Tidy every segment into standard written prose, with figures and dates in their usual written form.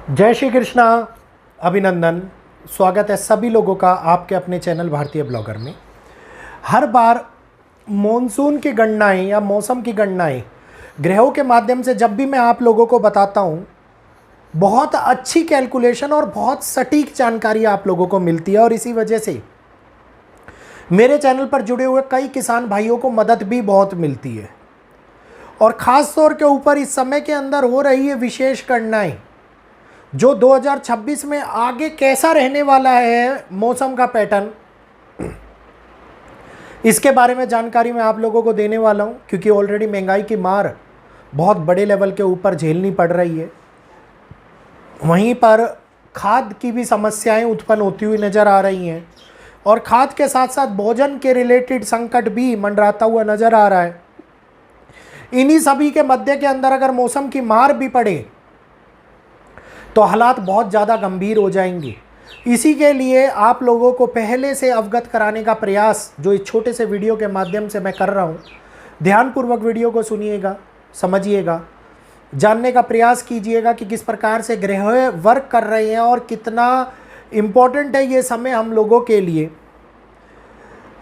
जय श्री कृष्णा। अभिनंदन। स्वागत है सभी लोगों का आपके अपने चैनल भारतीय ब्लॉगर में। हर बार मॉनसून की गणनाएं या मौसम की गणनाएं ग्रहों के माध्यम से जब भी मैं आप लोगों को बताता हूं, बहुत अच्छी कैलकुलेशन और बहुत सटीक जानकारी आप लोगों को मिलती है। और इसी वजह से मेरे चैनल पर जुड़े हुए कई किसान भाइयों को मदद भी बहुत मिलती है। और ख़ास तौर के ऊपर इस समय के अंदर हो रही है विशेष गणनाएं, जो 2026 में आगे कैसा रहने वाला है मौसम का पैटर्न, इसके बारे में जानकारी मैं आप लोगों को देने वाला हूं। क्योंकि ऑलरेडी महंगाई की मार बहुत बड़े लेवल के ऊपर झेलनी पड़ रही है। वहीं पर खाद की भी समस्याएं उत्पन्न होती हुई नज़र आ रही हैं और खाद के साथ साथ भोजन के रिलेटेड संकट भी मंडराता हुआ नज़र आ रहा है। इन्हीं सभी के मध्य के अंदर अगर मौसम की मार भी पड़े तो हालात बहुत ज़्यादा गंभीर हो जाएंगे। इसी के लिए आप लोगों को पहले से अवगत कराने का प्रयास जो इस छोटे से वीडियो के माध्यम से मैं कर रहा हूँ, ध्यानपूर्वक वीडियो को सुनिएगा, समझिएगा, जानने का प्रयास कीजिएगा कि किस प्रकार से ग्रह वर्क कर रहे हैं और कितना इम्पोर्टेंट है ये समय हम लोगों के लिए।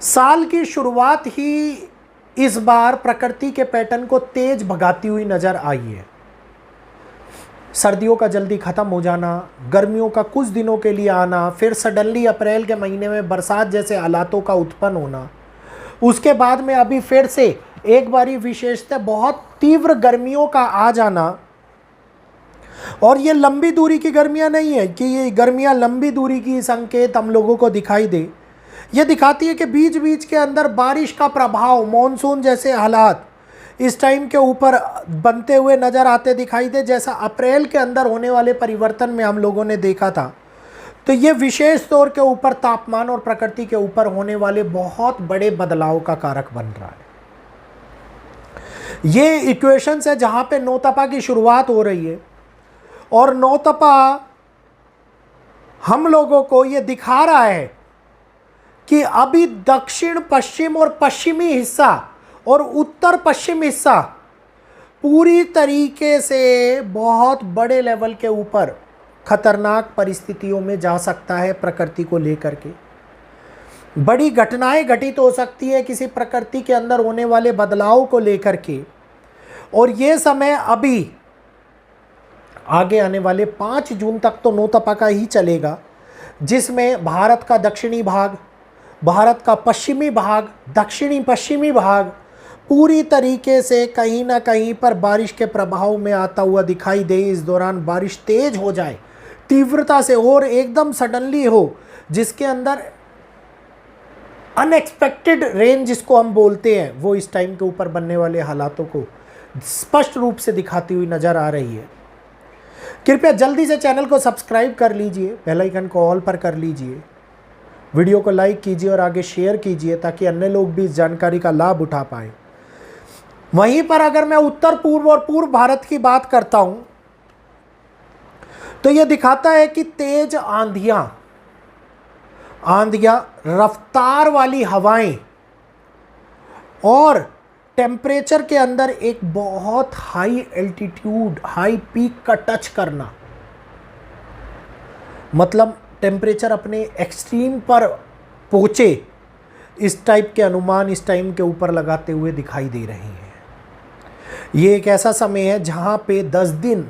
साल की शुरुआत ही इस बार प्रकृति के पैटर्न को तेज भगाती हुई नज़र आई है। सर्दियों का जल्दी ख़त्म हो जाना, गर्मियों का कुछ दिनों के लिए आना, फिर सडनली अप्रैल के महीने में बरसात जैसे हालातों का उत्पन्न होना, उसके बाद में अभी फिर से एक बारी विशेषतः बहुत तीव्र गर्मियों का आ जाना। और ये लंबी दूरी की गर्मियां नहीं है कि ये गर्मियां लंबी दूरी की संकेत हम लोगों को दिखाई दे। ये दिखाती है कि बीच बीच के अंदर बारिश का प्रभाव, मॉनसून जैसे हालात इस टाइम के ऊपर बनते हुए नज़र आते दिखाई दे, जैसा अप्रैल के अंदर होने वाले परिवर्तन में हम लोगों ने देखा था। तो ये विशेष तौर के ऊपर तापमान और प्रकृति के ऊपर होने वाले बहुत बड़े बदलाव का कारक बन रहा है। ये इक्वेशंस है जहाँ पे नौतपा की शुरुआत हो रही है और नौतपा हम लोगों को ये दिखा रहा है कि अभी दक्षिण पश्चिम और पश्चिमी हिस्सा और उत्तर पश्चिम हिस्सा पूरी तरीके से बहुत बड़े लेवल के ऊपर खतरनाक परिस्थितियों में जा सकता है। प्रकृति को लेकर के बड़ी घटनाएं घटित हो सकती है किसी प्रकृति के अंदर होने वाले बदलाव को लेकर के। और ये समय अभी आगे आने वाले 5 जून तक तो नौतपा का ही चलेगा, जिसमें भारत का दक्षिणी भाग, भारत का पश्चिमी भाग, दक्षिणी पश्चिमी भाग पूरी तरीके से कहीं ना कहीं पर बारिश के प्रभाव में आता हुआ दिखाई दे। इस दौरान बारिश तेज हो जाए, तीव्रता से और एकदम सडनली हो, जिसके अंदर अनएक्सपेक्टेड रेन जिसको हम बोलते हैं, वो इस टाइम के ऊपर बनने वाले हालातों को स्पष्ट रूप से दिखाती हुई नज़र आ रही है। कृपया जल्दी से चैनल को सब्सक्राइब कर लीजिए, बेल आइकन को ऑल पर कर लीजिए, वीडियो को लाइक कीजिए और आगे शेयर कीजिए ताकि अन्य लोग भी इस जानकारी का लाभ उठा पाएं। वहीं पर अगर मैं उत्तर पूर्व और पूर्व भारत की बात करता हूं तो यह दिखाता है कि तेज आंधियां, रफ्तार वाली हवाएं और टेम्परेचर के अंदर एक बहुत हाई एल्टीट्यूड, हाई पीक का टच करना, मतलब टेम्परेचर अपने एक्सट्रीम पर पहुंचे, इस टाइप के अनुमान इस टाइम के ऊपर लगाते हुए दिखाई दे रहे हैं। ये एक ऐसा समय है जहां पे 10 दिन,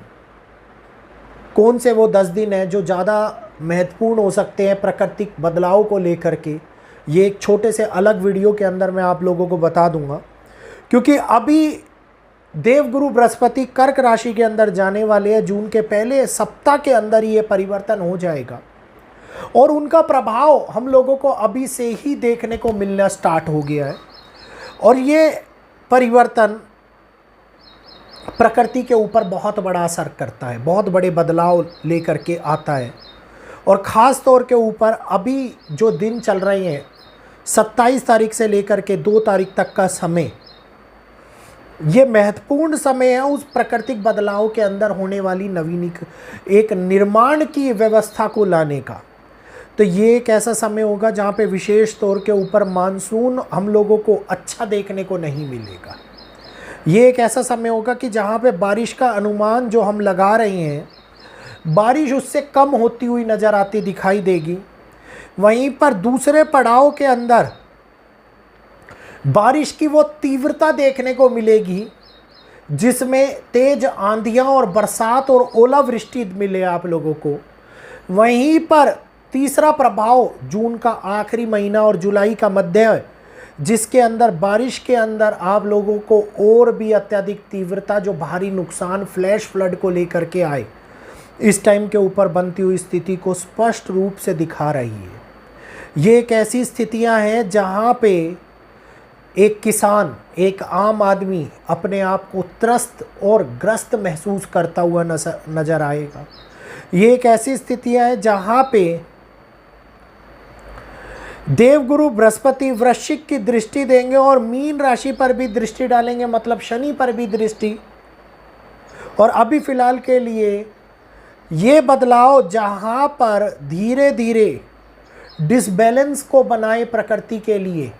कौन से वो 10 दिन हैं जो ज़्यादा महत्वपूर्ण हो सकते हैं प्राकृतिक बदलाव को लेकर के, ये एक छोटे से अलग वीडियो के अंदर मैं आप लोगों को बता दूंगा। क्योंकि अभी देवगुरु बृहस्पति कर्क राशि के अंदर जाने वाले हैं, जून के पहले सप्ताह के अंदर ये परिवर्तन हो जाएगा और उनका प्रभाव हम लोगों को अभी से ही देखने को मिलना स्टार्ट हो गया है। और ये परिवर्तन प्रकृति के ऊपर बहुत बड़ा असर करता है, बहुत बड़े बदलाव लेकर के आता है। और ख़ास तौर के ऊपर अभी जो दिन चल रहे हैं 27 तारीख से लेकर के 2 तारीख तक का समय, ये महत्वपूर्ण समय है उस प्राकृतिक बदलाव के अंदर होने वाली एक निर्माण की व्यवस्था को लाने का। तो ये एक ऐसा समय होगा जहाँ पे विशेष तौर के ऊपर मानसून हम लोगों को अच्छा देखने को नहीं मिलेगा। ये एक ऐसा समय होगा कि जहाँ पे बारिश का अनुमान जो हम लगा रहे हैं बारिश उससे कम होती हुई नज़र आती दिखाई देगी। वहीं पर दूसरे पड़ाव के अंदर बारिश की वो तीव्रता देखने को मिलेगी जिसमें तेज आंधियां और बरसात और ओलावृष्टि मिले आप लोगों को। वहीं पर तीसरा प्रभाव जून का आखिरी महीना और जुलाई का मध्य है, जिसके अंदर बारिश के अंदर आप लोगों को और भी अत्यधिक तीव्रता जो भारी नुकसान फ्लैश फ्लड को लेकर के आए, इस टाइम के ऊपर बनती हुई स्थिति को स्पष्ट रूप से दिखा रही है। ये एक ऐसी स्थितियां हैं जहां पे एक किसान, एक आम आदमी अपने आप को त्रस्त और ग्रस्त महसूस करता हुआ नजर आएगा। ये एक ऐसी स्थितियां हैं जहां पे देवगुरु बृहस्पति वृश्चिक की दृष्टि देंगे और मीन राशि पर भी दृष्टि डालेंगे, मतलब शनि पर भी दृष्टि। और अभी फिलहाल के लिए ये बदलाव जहां पर धीरे धीरे डिसबैलेंस को बनाए प्रकृति के लिए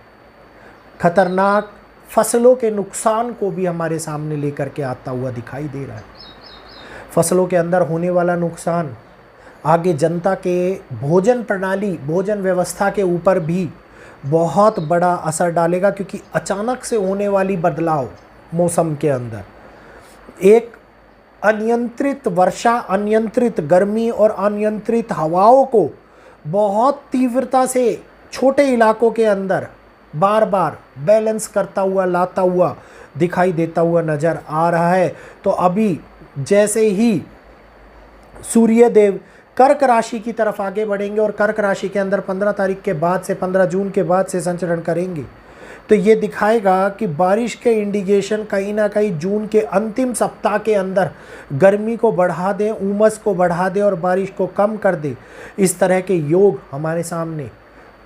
खतरनाक फसलों के नुकसान को भी हमारे सामने लेकर के आता हुआ दिखाई दे रहा है। फसलों के अंदर होने वाला नुकसान आगे जनता के भोजन प्रणाली, भोजन व्यवस्था के ऊपर भी बहुत बड़ा असर डालेगा, क्योंकि अचानक से होने वाली बदलाव मौसम के अंदर एक अनियंत्रित वर्षा, अनियंत्रित गर्मी और अनियंत्रित हवाओं को बहुत तीव्रता से छोटे इलाकों के अंदर बार बार बैलेंस करता हुआ, लाता हुआ दिखाई देता हुआ नज़र आ रहा है। तो अभी जैसे ही सूर्य देव कर्क राशि की तरफ आगे बढ़ेंगे और कर्क राशि के अंदर 15 तारीख के बाद से 15 जून के बाद से संचरण करेंगे, तो ये दिखाएगा कि बारिश के इंडिकेशन कहीं ना कहीं जून के अंतिम सप्ताह के अंदर गर्मी को बढ़ा दे, उमस को बढ़ा दे और बारिश को कम कर दे। इस तरह के योग हमारे सामने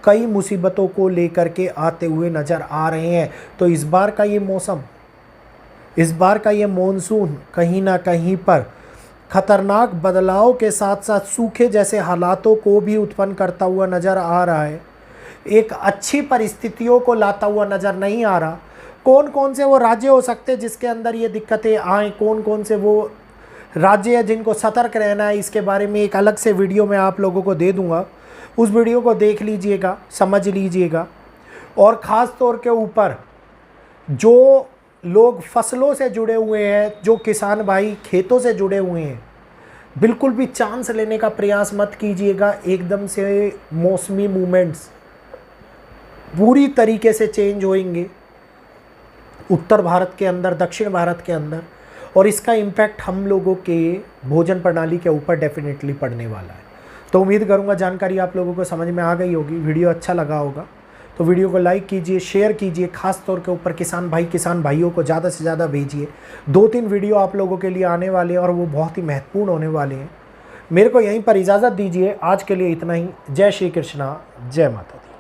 कई मुसीबतों को लेकर के आते हुए नज़र आ रहे हैं। तो इस बार का ये मौसम, इस बार का ये मॉनसून कहीं ना कहीं पर खतरनाक बदलाव के साथ साथ सूखे जैसे हालातों को भी उत्पन्न करता हुआ नज़र आ रहा है। एक अच्छी परिस्थितियों को लाता हुआ नज़र नहीं आ रहा। कौन कौन से वो राज्य हो सकते हैं जिसके अंदर ये दिक्कतें आएँ, कौन कौन से वो राज्य है जिनको सतर्क रहना है, इसके बारे में एक अलग से वीडियो मैं आप लोगों को दे दूँगा। उस वीडियो को देख लीजिएगा, समझ लीजिएगा। और ख़ास तौर के ऊपर जो लोग फसलों से जुड़े हुए हैं, जो किसान भाई खेतों से जुड़े हुए हैं, बिल्कुल भी चांस लेने का प्रयास मत कीजिएगा। एकदम से मौसमी मूवमेंट्स पूरी तरीके से चेंज होंगे उत्तर भारत के अंदर, दक्षिण भारत के अंदर, और इसका इम्पैक्ट हम लोगों के भोजन प्रणाली के ऊपर डेफिनेटली पड़ने वाला है। तो उम्मीद करूंगा जानकारी आप लोगों को समझ में आ गई होगी, वीडियो अच्छा लगा होगा तो वीडियो को लाइक कीजिए, शेयर कीजिए। खास तौर के ऊपर किसान भाइयों को ज़्यादा से ज़्यादा भेजिए। 2-3 वीडियो आप लोगों के लिए आने वाले हैं और वो बहुत ही महत्वपूर्ण होने वाले हैं। मेरे को यहीं पर इजाज़त दीजिए, आज के लिए इतना ही। जय श्री कृष्णा, जय माता दी।